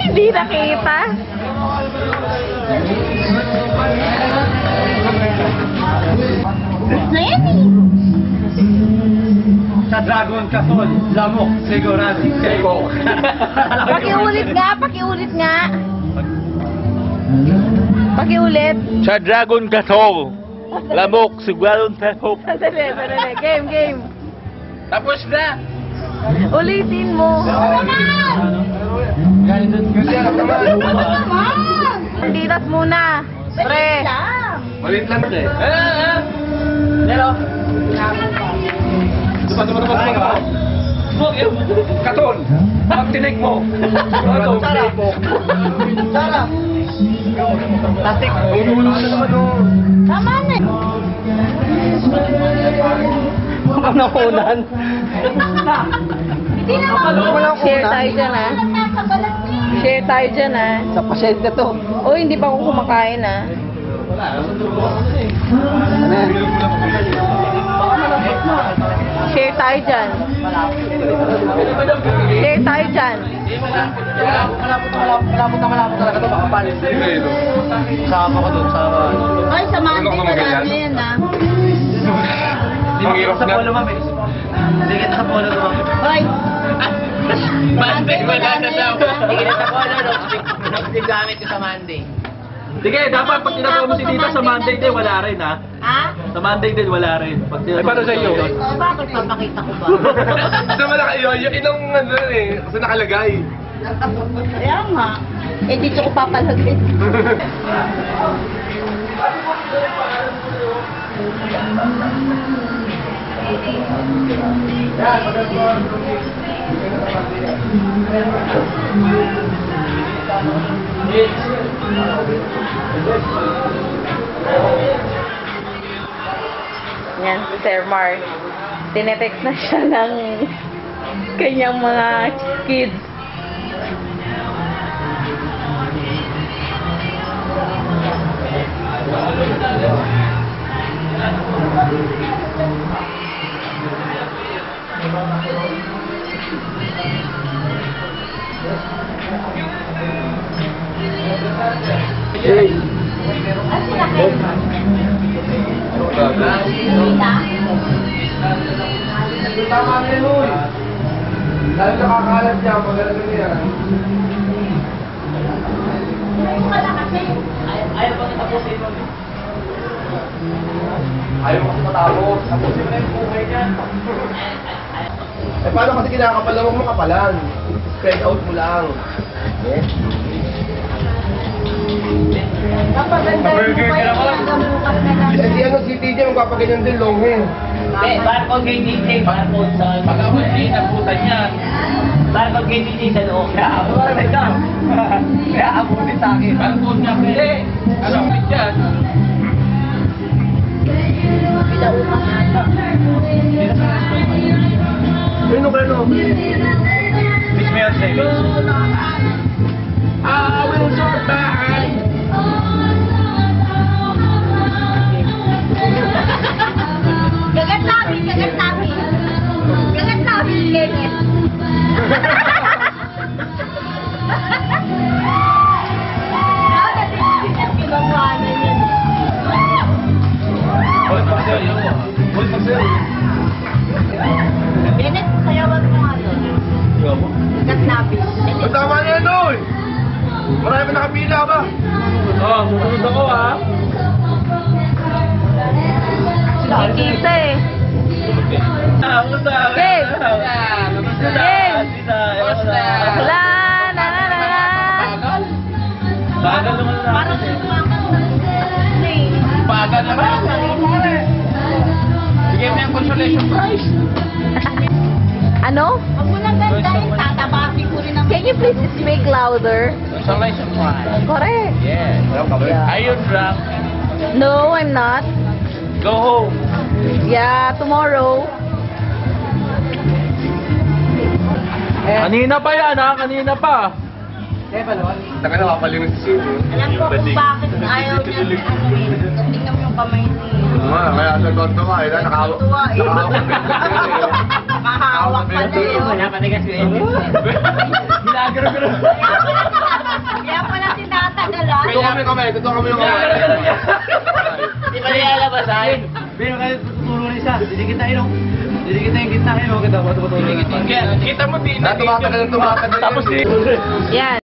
Hindi nakita. Na yan eh. Sa Dragon Castle, lamok, sigurado, seko. Pakiulit nga, pakiulit nga. Pakiulit. Sa Dragon Castle, lamok, sigurado, seko. Sandali. Game, game. Tapos na. Ulitin mo. Ditas muna. Pre. Malit lang eh. Nero. Tupa. Katon. Pag tinig mo. Katon. Sara. Plastic. Tama na. Ang nakunan. Hindi na Share tayo dyan, ha? Share tayo dyan, ha? Sa pasyente to. O, hindi pa ako kumakain, ha? Share tayo dyan. Share tayo dyan. Malapot talaga ito. Makapalit. Sama ko dun. Ay, samahan din na namin yan ah. Hindi sa polo mami. Hindi kita sa polo mami. Hoy! Monday, wala na daw. Hindi na sa polo, no-stick gamit ko sa Monday. Sige, dapat pag tinatawag mo si Tita sa Monday din, wala rin ha. Ha? Sa Monday din, wala rin. Ay, paano sa iyo? Bakit papakita ko ba? Kasi wala kayo, yung inong ano eh, kasi nakalagay. Kaya nga. Eh, dito ko papalagay. Yan, si Sir Mar. Tinetext na siya ng kanyang mga kids. Tama na yun, uy. Dahil nakakalat niya, magalang na yan. Ayaw kasi matapos. Tapusin mo na yung buhay niya. Eh, paano kasi kinakapal lang mo kapalan? Spread out mo lang. Yes. Papagandahin mo pa yung hanggang bukas na lang. Eh, si ano, si TJ, magpapaganyan din long hair. Hindi, barcode kay DJ, barcode sa... Pag-awal din, naputan yan. Barcode kay DJ sa loob. Kaya abutin sa akin. Barcode niya, hindi. Alam mo yan. Pinaupas na. Ano ka no? Miss me on seconds. I will survive. Kagat namin, kagat namin. Kagat namin, Kenneth. Pinagwanan yan. Hoy, Marcel. Hoy, Marcel. Kenneth, sayawan mo nga doon. Kagat namin. Ang tama na yan, oy! Marami pa nakapila ba? Oh, susunod ako ha. Nakikita eh. Game! Game! La la la la la. Bagal naman na. Parang Bagal naman. Bigyan mo yung consolation prize. Ano? Huwag mo nang gandahin, tatabasin ko rin ang... Can you please speak louder? Consolation prize. Correct. Yes. Are you drunk? No, I'm not. Go home. Yeah, tomorrow. Kanina pa yan ha, kanina pa. Taka na makapalimit si Sino. Alam ko kung bakit ayaw niya ano eh. Tingnan mo yung kamay niya. Kaya sa tonto ka, nakahawak. Tuwa eh. Nakahawak. Nakahawak pa na yun. Matigas ko yun. Ginagaro-garo. Kaya pala tinatagalan. Ito kami. Ito kami yung kamay. Di ba nilalabasan? Pero kayo tutulong na isa. Didikit tayo, no? Didikit tayo yung gitna kayo. Kita mo, tutulong na. Kita mo din. Tumatagal. Tapos eh. eh. Yan.